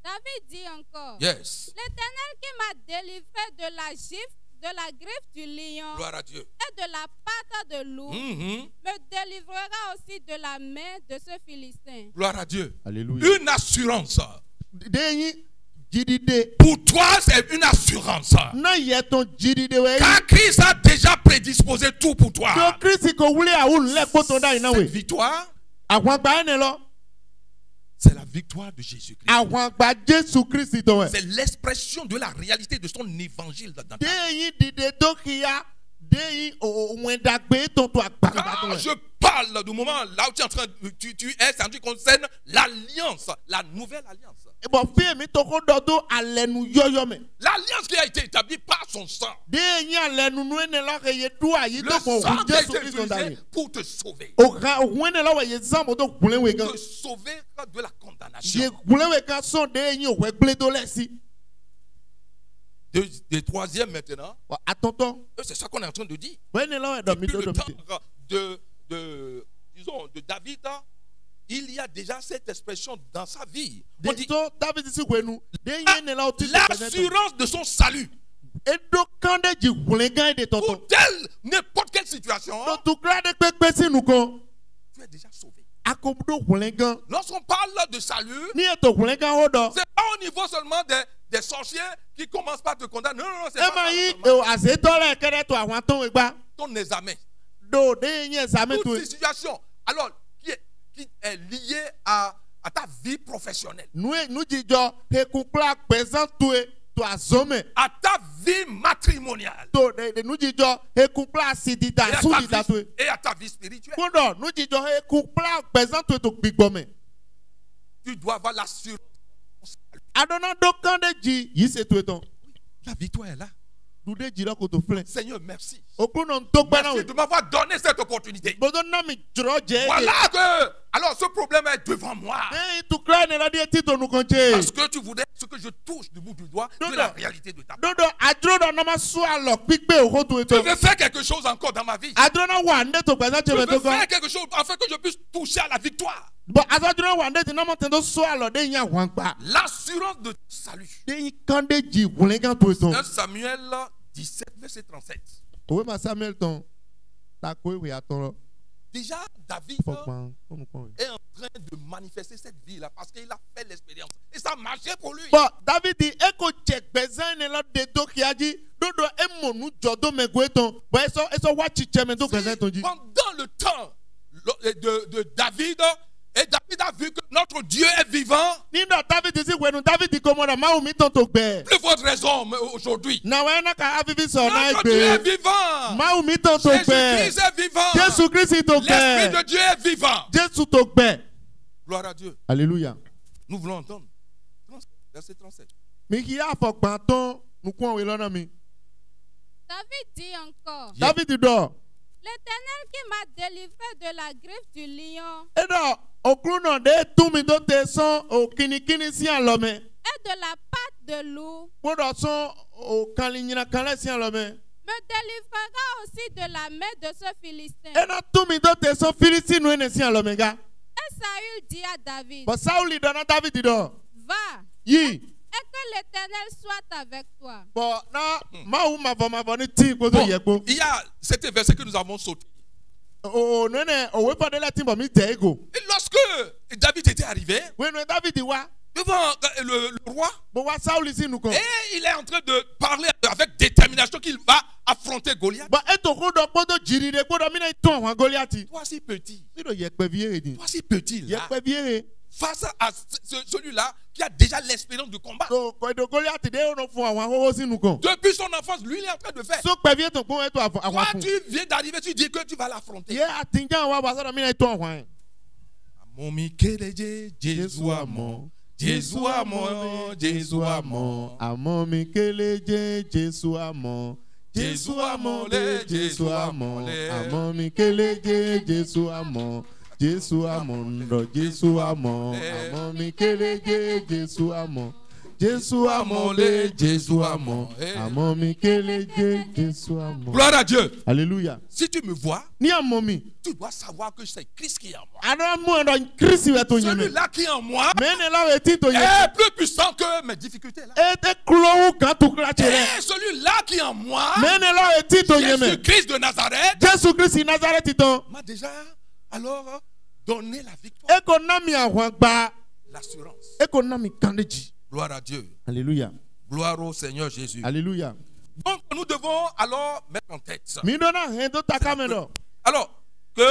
David dit encore, Yes. l'Éternel qui m'a délivré de la gifle, de la griffe du lion Gloire à Dieu. et de la patte de loup, Mhm. me délivrera aussi de la main de ce Philistin. Gloire à Dieu. Alléluia. Une assurance. De yin jidide. Pour toi, c'est une assurance. Na ye ton jidide we. Car Christ a déjà prédisposé tout pour toi. Do Christ ko wule a un le ko ton da ina Cette we. victoire, Ahwan gba ne lo. c'est la victoire de Jésus-Christ. Ahwan gba Jésus Christ to we. C'est l'expression de la réalité de son évangile dans ta De vie. yin dide do kia. De yin o wenda gbe ton to agba ba ton Quand we. je parle du moment là où tu es en train tu es, ça qui concerne l'alliance, la nouvelle alliance. E bo fi mi to ko do do alenu yoyo me. L'alliance qui a été établie par son sang. De yin alenu nu ne lo ke ye do ayi Le to ko sang qui a Jésus été Christ on da utilisé ye. pour te sauver. O ka o wene lo we ye zambo to kulen we gan. Te sauver de la Ye condamnation. kulen we kan son de yin o we gble do lesi. De troisième maintenant, Wa atonton. c'est ça qu'on est en train de dire. Wene lo we do mi Depuis do le do temps mi. de David, il y a déjà cette expression dans sa vie. On De dit to David si wenu. De yin ne lo ti. l'assurance de son salut. E do kande ji kulen gan de tonton. Pour telle, n'importe quelle situation, Do tu kra de pepe si nu kon. tu es déjà sauvé. Akobudo kulen gan. Lorsqu'on parle de salut, Ni e to kulen gan o do. c'est pas au niveau seulement des sorciers qui commencent par te condamner. Non, non, non, c'est E pas ma ça yi seulement. e azeto le kere to àwọn ton we gba. Ton examen. Do de yin examen Toutes to. ces situations, alors, qui est liée à ta vie professionnelle, Nu jijo he kukla pesan to e to azome. à ta vie matrimoniale To de nu jijo he kukla sidita et à, sudita to e. et à ta vie spirituelle. Kondo nu jijo he kukla pesan to e to gbigbo me. Tu dois avoir l'assurance. Adona do kande ji yi se to e ton. La victoire est là. Dude ji lo ko to flen. Seigneur, merci. Okuno to gba na Merci we. de m'avoir donné cette opportunité. Bodo na mi jro je. Voilà que, alors ce problème est devant moi. E tu kra ne la di ti to nu konche. Parce que tu voudrais ce que je touche du bout du doigt Non, de la non. réalité de ta vie. Dodo adro do na ma so alo pipe o ko to e Je to. veux faire quelque chose encore dans ma vie. Adro na wa nde to pesan Je che veux me to faire gan. quelque chose afin que je puisse toucher à la victoire. But azadro wa nde ti na mo ten do so alo de yin àwọn gba. L'assurance de salut. De yin kande ji kulen gan to e ton. 1 Samuel 17, verset 37. Owe ma Samuel ton Déjà, David est en train de manifester cette vie-là parce qu'il a fait l'expérience. Et ça marchait pour lui. Bon, David dit, eko check bezan ne la de do qui a dit, dodo emo nu jodo me gweton. Bon, eso wa chiche me do bezan ton dit. Pendant le temps de David, et David a vu que notre Dieu est vivant. Nindo David dit, wenu David dit comment la ma mi ton to gbe. Plus votre raison aujourd'hui. Na wa na ka avivi so na Notre Dieu est gbe. vivant. Ma mi ton to gbe. Jésus-Christ est vivant. Jésus Christ to L'Esprit gbe. de Dieu est vivant. Jésus to gbe. Gloire à Dieu. Alléluia. Nous voulons entendre. Verset 37. Mi ki a fok panton nu kon we lona mi. David dit encore, David dit do. l'Éternel qui m'a délivré de la griffe du lion E do okruno de tumi do te son o kini si alome. et de la patte de loup Bodo son o kalinyina kala si alome. me délivrera aussi de la main de ce Philistin. E na tumi do te son Philistine no ne si alome ga. Et Saül dit à David, But Sauli do na David dit do. va, Yi. et que l'Éternel soit avec toi. Bon, na ma va ni ti ko to Bon, ye ko. il y a cet verset que nous avons sauté. O nene o we pa de la timbo mi te ego. Et lorsque David était arrivé We no David wa. devant le roi, Bo wa Sauli si nu ko. et il est en train de parler avec détermination qu'il va affronter Goliath. Ba e to ko do po do jiri de ko do mi na ton wa Goliath. Toi si petit, Mi do ye pe vie ni. toi si petit Ye là, pe vie. face à celui-là qui a déjà l'expérience du combat. So ko do Goliath de o no fun awon ho si nu ko. Depuis son enfance, lui il est en train de faire. So pe vie to ko e to awon Toi fun. tu viens d'arriver, tu dis que tu vas l'affronter. Ye atinja wa ba so do mi na ton awon. Amomi keleje, Jésus amon. Jésus amon, Jésus amon. Amon mi keleje Jésus amon. Jésus amon le Jésus amon. Amon mi keleje Jésus amon. Jésus amon do Jésus amon. Amon mi keleje Jésus amon. Jésus amon le Jésus amon. Amon mi keleje Jésus amon. Gloire à Dieu. Alléluia. Si tu me vois, Ni amon mi. tu dois savoir que c'est Christ qui est en moi. Ana mo do Christ we to nyeme. Celui-là qui est en moi Mais ne la we ti to nyeme. est plus puissant que mes difficultés là. E te klo kan to kla chere. Et celui-là qui est en moi, Mais ne la we ti to nyeme. Jésus-Christ de Nazareth, Jésus Christ Nazareth ton. m'a déjà alors donné la victoire, Eko na mi awon gba. l'assurance. Eko na mi kandeji. Gloire à Dieu. Alléluia. Gloire au Seigneur Jésus. Alléluia. Donc nous devons alors mettre en tête ça. Mi do na hen do takamendo. Alors que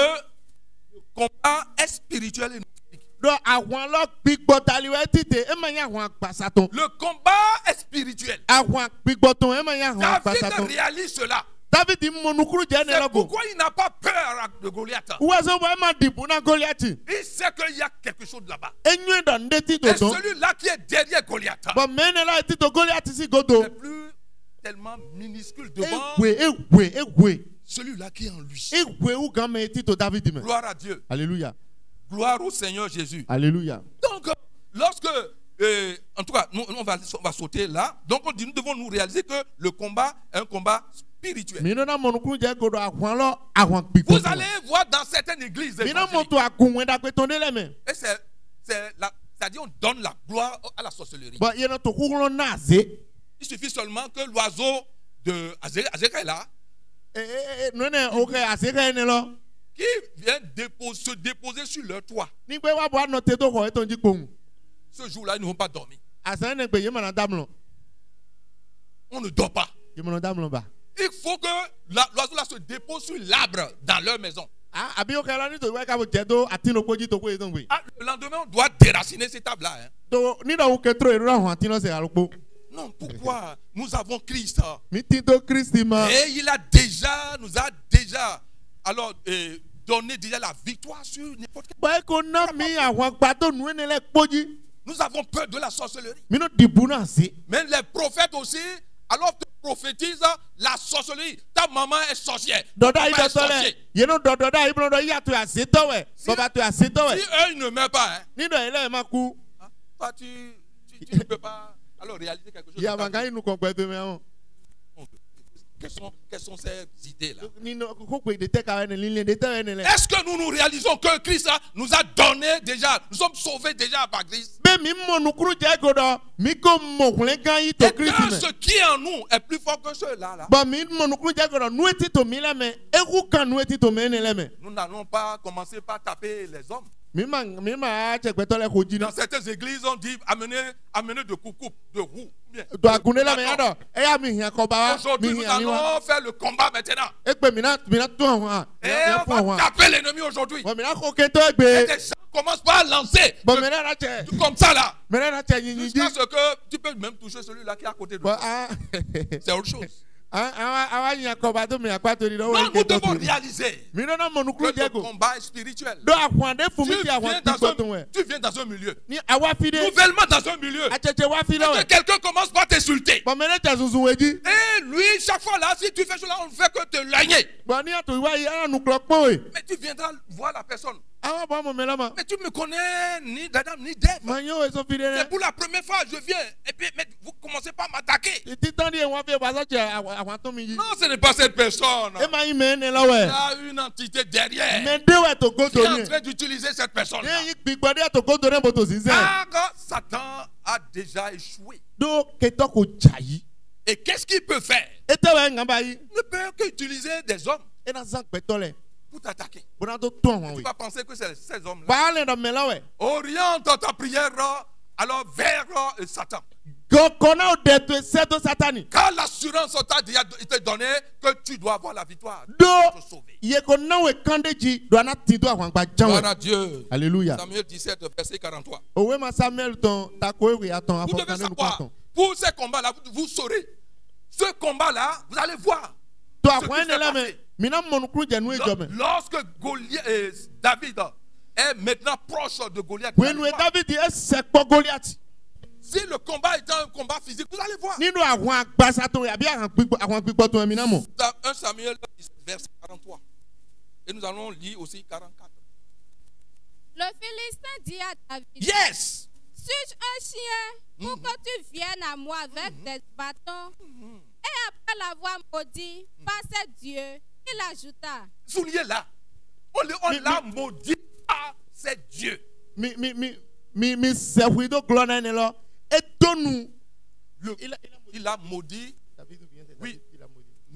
le combat est spirituel et non physique. Do awon lo gbigbo taliwe tite e ma yan awon pasaton. Le combat est spirituel. Awon gbigbo ton e ma yan awon David pasaton. réalise cela. David di monukuru je ne C'est logo. pourquoi il n'a pas peur de Goliath. Uwe so bo e ma dibu na Goliath. Il sait qu'il y a quelque chose là-bas. Enyu do ndeti to Et ton. celui-là qui est derrière Goliath Bo mene la ti to Goliath si godo. n'est plus tellement minuscule devant Ewe. celui-là qui est en lui. Ewe ou gan me ti to David me. Gloire à Dieu. Alléluia. Gloire au Seigneur Jésus. Alléluia. Donc, lorsque, en tout cas, on va sauter là. Donc, on dit, nous devons nous réaliser que le combat est un combat spirituel. Mi no na monukuru je godo awon lo awon gbigbo. Vous allez voir dans certaines églises Mi no évangéliques, mo to akunwe da pe ton de le me. et c'est-à-dire on donne la gloire à la sorcellerie. But you know to kukulo na ze. Il suffit seulement que l'oiseau de Azéka là, No ne okay aseka ene lo. qui vient se déposer sur leur toit, Ni pe wa bo anote to ko e ton ji pohun. ce jour-là, ils ne vont pas dormir. Asan ne pe ye mana damlo. On ne dort pas. Ye mana damlo ba. Il faut que l'oiseau là se dépose sur l'arbre dans leur maison. Ah abi o kala ni to we ka bo je do atino koji to ko e ton gbe. Ah, le lendemain, on doit déraciner ces tables-là. Hein. To ni do ke tro e ro ho atino se alpo. Non, pourquoi? Nous avons Christ. Mi ti to Christi ma. Et il nous a déjà, alors, donné déjà la victoire sur n'importe quel. Ba ko na mi awon gba to nu ene le poji. Nous avons peur de la sorcellerie. Mi no dibu na se. Mais les prophètes aussi, alors te prophétisent la sorcellerie. Ta maman est sorcière. Doda Ton i papa do est sorcier. tole. Ye no doda i bro do ya to ase to we. Baba to ase to Si we. eux, ils ne meurent pas, hein, Ni do ele ma ku. hein, toi, tu ne peux pas alors réaliser quelque chose. Ya dans ta manga vie. inu kon pe to me awon. Quelles sont ces idées-là? Ni no ko pe de te ka ene linle de te ene le. Est-ce que nous réalisons que Christ nous a donné déjà, nous sommes sauvés déjà par Christ? Be be mi mo nukuru je godo mi ko mo hule gan yi to Et Christ quand me. ce qui est en nous est plus fort que ceux-là, là, Ba mi mo nukuru je godo nu eti to mi le me e ku kan nu eti to me ne le me. nous n'allons pas commencer par taper les hommes. Mi ma che gbeto le ko ji Dans na. certaines églises, on dit amener de coucou, de roue. Bien. Do agune le me ado. E ya mi hian ko ba wa. Aujourd'hui, Mi nous hian ni wa. allons faire le combat maintenant. E pe mi na to wa. Et on va taper l'ennemi aujourd'hui. Ba mi na ko ke to Et egbe. des gens commencent par lancer Ba mi na che. comme ça là. Mi na che yin yin ji. Jusqu'à ce que tu peux même toucher celui-là qui est à côté de Ba toi. ah. C'est autre chose. Awa yin ko ba to mi akwa to ri do. Non, nous devons réaliser Mi no mo que nukuru je le go. combat est spirituel. Do akwande fu Tu mi ti viens, awon ti ko to we. dans un milieu. Ni awa fi de. Nouvellement dans un milieu. Acheche wa fi lo. Que quelqu'un commence par t'insulter. Ba mi na che zuzu weji. Et lui, chaque fois là, si tu fais cela, on ne fait que te lagner. Ba ni ato wa yi ana nukuro pon we. Mais tu viendras voir la personne. Awa ba mo me la ma. Mais tu me connais ni d'Adam ni d'Ève. Ma yo e so fi de. C'est pour la première fois je viens. Et puis, mais vous commencez pas à m'attaquer. Ti tan di e won fi ba so che awon to mi yi. Non, ce n'est pas cette personne. E ma yi me ne la Il y we. a une entité derrière Me de we to go qui to est en ni. train d'utiliser cette personne. E yi gbigbo de to go to ne bo to si se. Car Satan a déjà échoué. Do ke to ko jayi. Et qu'est-ce qu'il peut faire? E te we ngamba yi. Il ne peut qu'utiliser des hommes E na zan gbeto le. pour t'attaquer. Bona to to awon Tu we. vas penser que c'est ces hommes-là. Ba le do me la we. Oriente ta prière alors vers Satan. Go kona o de to se to satani. Car l'assurance t'a déjà été donnée que tu dois avoir la victoire. Do Te sauver. ye ko na we kande ji do na ti do awon gba jan Gloire we. à Dieu. Alléluia. Samuel 17, verset 43. Owe ma Samuel ton ta ko ewe aton Vous afo devez kande lu savoir, ton. pour ces combats-là, vous saurez. Ce combat-là, vous allez voir. To Ce qui akwan s'est ne la me. passé. Mina mo kru je nu e jo me. Lorsque David est maintenant proche de Goliath, vous We allez nu e voir. David e se po Goliath. Si le combat est un combat physique, vous allez voir. Nínú àwọn agbasa tó àbí àwọn gbígbọ́ tó ẹ̀mí náà mọ̀. 1 Samuel, verset 43. Et nous allons lire aussi 44. Le Philistin dit à David, Yes! suis-je un chien pour que tu viennes à moi avec des bâtons? Et après l'avoir maudit par ses dieux, il ajouta, Souliez là. On l'a maudit par ses dieux. Mi sẹ̀wé tó glọ́ náà ni lọ. E tónu. Il a maudit. Oui.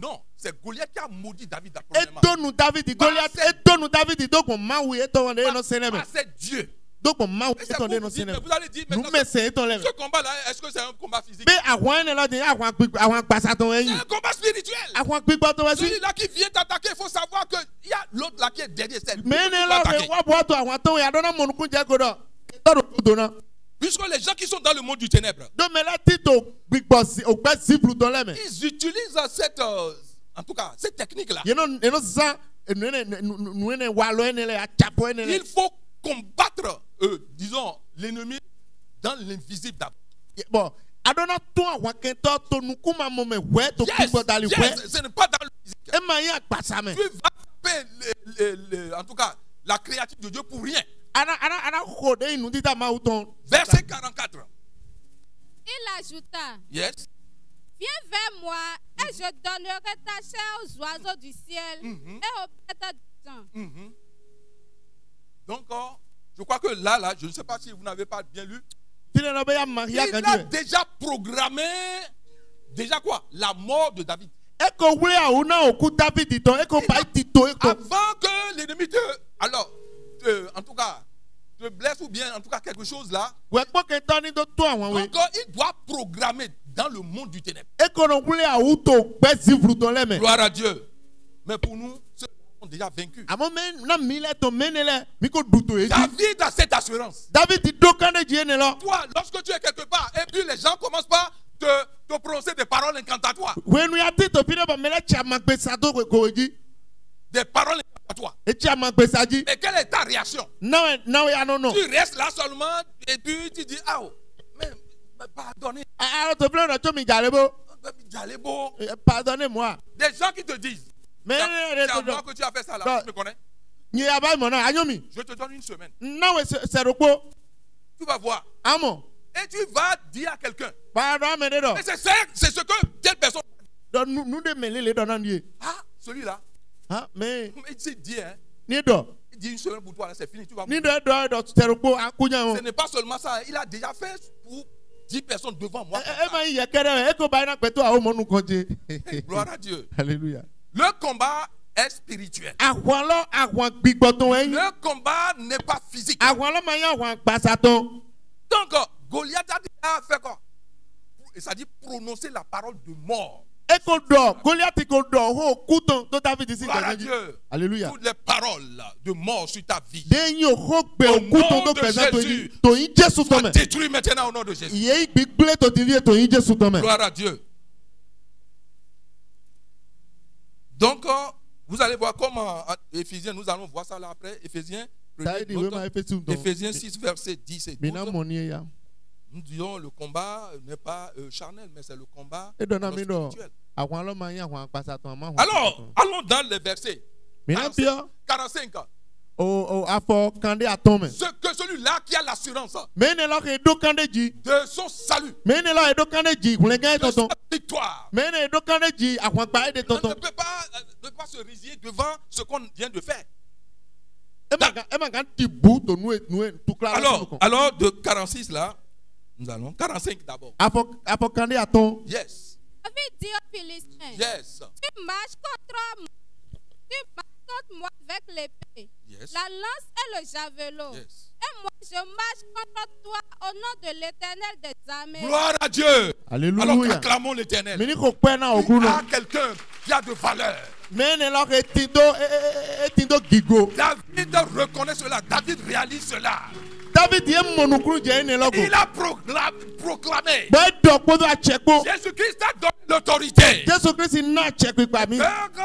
Non, c'est Goliath qui a maudit David E premièrement. tónu David Goliath. E tónu David tó kò máa wù é tó wọn lé nọ sẹ́lẹ̀ mẹ́. Par ses dieux. Tó kò máa wù Et é c'est tó pour lé vous nọ dire, sẹ́lẹ̀ mais mẹ́. vous allez dire, mais Nù mẹ́sẹ̀ é tó lẹ̀ mẹ́. ce combat-là, est-ce que c'est un combat physique? Bí àwọn ẹni lọ di àwọn agbasa tó C'est ẹ̀yìn. un combat spirituel. Àwọn gbígbọ́ tó ẹ̀sìn. Celui-là qui vient t'attaquer, il faut savoir qu'il y a l'autre là qui est derrière. C'est lui qui Mẹ́ni va lọ attaquer. wọ́n bọ́ tó àwọn tó yà dọ́nà mọ̀nùkú jẹ́ gbọdọ̀. Tọ́dọ̀ tó dọ́nà. Puisque les gens qui sont dans le monde du ténèbre, Dọ́mẹ́lá títò gbígbọ́ sí ògbẹ́ sífù tó lẹ́mẹ̀. ils utilisent cette, en tout cas, cette technique-là. Yéno zan nuene walo ene le achapo ene le. Il faut combattre, disons, l'ennemi dans l'invisible d'abord. Bon, adona to àwọn kẹntọ to nukuma mo me wẹ to gbígbọ́ dali wẹ. Yes, ce n'est pas dans le physique. E ma yín àgbàsá mẹ. Tu vas taper, en tout cas, la créature de Dieu pour rien. Ana kò dé inú títà máa wù tán. Verset 44. il ajouta, Yes. viens vers moi et je donnerai ta chair aux oiseaux du ciel Mhm. et aux bêtes du champ. Mhm. Donc, je crois que là, je ne sais pas si vous n'avez pas bien lu. Tílẹ̀ lọ bẹ yà Maria Il a kanjú ẹ̀. déjà programmé, déjà quoi? La mort de David. E kò wúlé àwọn náà òkú David tán. E kò bá ti tó e kò. Avant que l'ennemi en tout cas, te blesse ou bien en tout cas quelque chose là. Wẹ̀ pọ́ kẹntọ́ ní tó tó àwọn wẹ̀. Donc, il doit programmer dans le monde du ténèbre. E kò nà wúlé àwọn tó gbẹ́ sífù tán lẹ́mẹ̀. Gloire à Dieu. Mais pour nous, ceux qui sont déjà vaincus. Àmọ́ mẹ́ náà mi lẹ̀ tó mẹ́ni lẹ̀ mi kò dùn tó yé jí. David a cette assurance. David dó kánde jí ẹni lọ. Toi, lorsque tu es quelque part et puis les gens commencent par te prononcer des paroles incantatoires. Wẹ̀nu ya ti tó fi náà bọ̀ mẹ́lẹ̀ tí a máa gbé sa tó kò jí. Des paroles incantatoires. E tí a máa gbé sa jí. Mais quelle est ta réaction? Náà ya nọ nọ. Tu restes là seulement et puis tu dis, ah, mais pardonnez. Alors, tu veux le mi jalebo. J'allais beau. Pardonnez-moi. Des gens qui te disent, Mais c'est à moi que tu as fait ça là, Non. tu me connais? ni aba mo na anyomi. Je te donne une semaine. Na we se ropo. Tu vas voir. Amo. Et tu vas dire à quelqu'un. Pardon me de do. Et c'est ce que telle personne. Do nous de mêler les donnant die. Ah, celui-là. Hein mais Il s'est dit, hein. ni do. dit une semaine pour toi, là, c'est fini. Tu vas Ni mourir. dɔ dɔ tɛrɛ ko akunya o. Ce n'est pas seulement ça. Il a déjà fait pour 10 personnes devant moi. E ma yi yɛ kɛrɛ e ko ba yina kpɛtɔ awo mɔnu kɔnje. Gloire à Dieu. Hallelujah. Le combat est spirituel. Ahwan gbigbɔtɔn ɛyin. Le combat n'est pas physique. Ahwan ma yɛ ahwan gbasatɔn. Donc, Goliath a déjà fait quoi? Ça dit prononcer la parole de mort. E ko dɔ Goliath ko dɔ ho kutɔn to David si Gloire à gbɛsɛn ji. Dieu. Hallelujah. Toutes les paroles de mort sur ta vie. Den yi o ho gbe o Au nom kutɔn to de gbɛsɛn to yi Jésus. to yi Jesu Sois tɔmɛ. détruit maintenant au nom de Jésus. Iye gbigble to ti vie to yi Jesu tɔmɛ. Gloire à Dieu. Donc, vous allez voir comment Éphésiens, nous allons voir ça là après. Éphésiens, Ça di we ma Efesu tɔn. Éphésiens 6, versets 10 et 12. Mina mɔ ni ye ya. Nous disons le combat n'est pas charnel, mais c'est le combat E dɔnna mi dɔ spirituel. ahwan lɔ ma yi ahwan gbasatɔn ma ahwan. Alors, allons dans les versets. Mina biɔ 45. o afɔ kande atɔn mɛ. Que celui-là qui a l'assurance Mɛ ne lɔ ke do kande ji. de son salut, Mɛ ne lɔ e do kande ji kulɛnkɛ ye de sa tɔntɔn. victoire, Mɛ ne do kande ji ahwan gba e de ne tɔntɔn. peut pas se résigner devant ce qu'on vient de faire. E ma kan ti bu to nu e tukla la. Alors de 46 là, nous allons 45 d'abord. Afɔ kande atɔn. Yes. David dit aux Philistins, Yes. tu marches contre moi avec l'épée, Yes. la lance et le javelot. Yes. Et moi, je marche contre toi au nom de l'Éternel des armées. Gloire à Dieu. Alors Alléluia. acclamons l'Éternel. Mini ko pɛ na o Il y kun a na. quelqu'un qui a de valeur. Mɛ ne lɔ ke ti do gigo. David reconnaît cela. David réalise cela. David ye mɔnukuru jɛ e ne lɔ Il ko. a proclamé. Bɔn e dɔ kpodo a cɛ ko. Jésus-Christ a donné l'autorité. Jesu Kristi n'a cɛ kpikpa mi. Donc,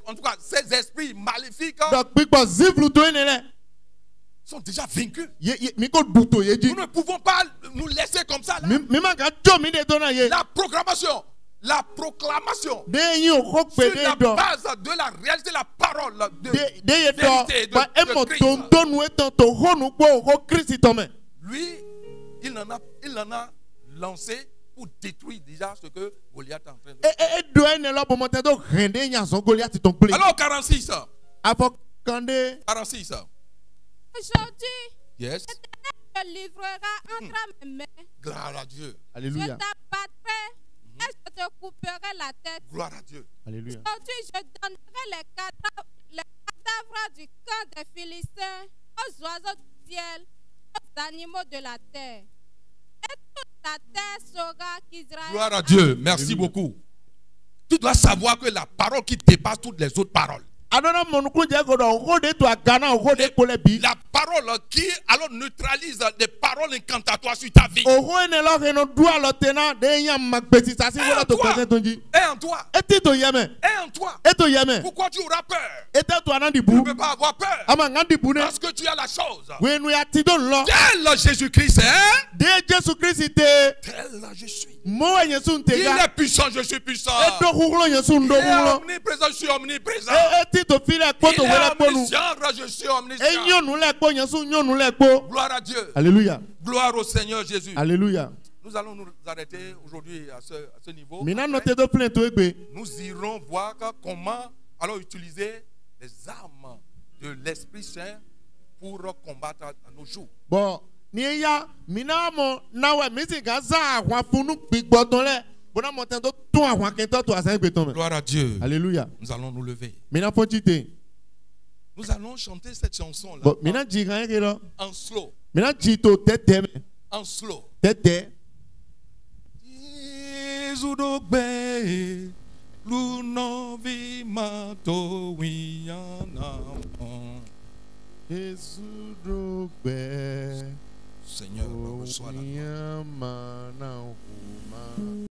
en tout cas, ces esprits maléfiques Dɔ kpikpɔ zivlu to e ne lɛ. sont déjà vaincus. Mi ko du to ye ji. Nous ne pouvons pas nous laisser comme ça. Là. Mi ma ka jo mi de to na ye. La proclamation Den yi o ko sur pe la de dɔ. base de la réalité, la parole de Den ye vérité dɔ. Ba e de mɔ Christ. tontonu e tɔn to honu kpo o ko Kristi tɔmɛ. Lui, il en a lancé pour détruire déjà ce que Goliath est en train de faire. E do e ne lɔ bɔnmɔtɛ to hɛn de ɲazɔn Goliath tɔn kple. Alors 46. Afɔ kande. 46. Aujourd'hui, Yes. l'Éternel te livrera entre mes mains. Gloire à Dieu. Je Alléluia. t'abattrai et je te couperai la tête. Gloire à Dieu. Alléluia. Aujourd'hui, je donnerai les cadavres du camp des Philistins aux oiseaux du ciel, aux animaux de la terre. Et toute la terre saura qu'Israël... Gloire à Dieu. Merci beaucoup. Tu dois savoir que la parole qui dépasse toutes les autres paroles. Adona mɔnukuru jɛ ko dɔ o ko de to a gana o ko de ko lɛ bi. La parole qui alors neutralise des paroles incantatoires sur ta vie. O ko e ne lɔ ke no du alɔ tena de yan ma gbesi sasi wɛrɛ to gbɛsɛ to ji. Et en toi. E ti to yɛmɛ. Et en toi. E to yɛmɛ. Pourquoi tu auras peur? E tɛ to anan di Tu ne bu. peux pas avoir peur. A ma ŋan di bu ne. Parce que tu as la chose. wenu ya ti do lɔ. Tel Jésus-Christ est. de Jesu Kristi te. Tel je suis. mo wa yesu te Il ga. est puissant, je suis puissant. E do kukulo yesu ndo Il est kukulo. omniprésent, je suis omniprésent. E ti to fi lɛ kpo Il to est wɛrɛ kpo nu. omniscient, je suis E omniscient. nyɔnu lɛ kpo yesu nyɔnu lɛ kpo. Gloire à Dieu. Alléluia. Gloire au Seigneur Jésus. Alléluia. Nous allons nous arrêter aujourd'hui à ce niveau. Mina no Après, te do plein to egbe. nous irons voir comment alors utiliser les armes de l'Esprit Saint pour combattre à nos jours. Bon, ni ya mina mo na we mi si ga za ahwa funu gbigbodon le. Bona mo ten to tun ahwa kento to asan gbeton me. Gloire à Dieu. Alléluia. Nous allons nous lever. Mina ponchite. Nous allons chanter cette chanson-là Bon, mina ji kan ke lo. en slow. Mina ji to tete me. En slow. Tete. Izudogbe lunovi mato wiyana. Jésus do gbe. Seigneur, reçois la gloire. O mi ama na huma.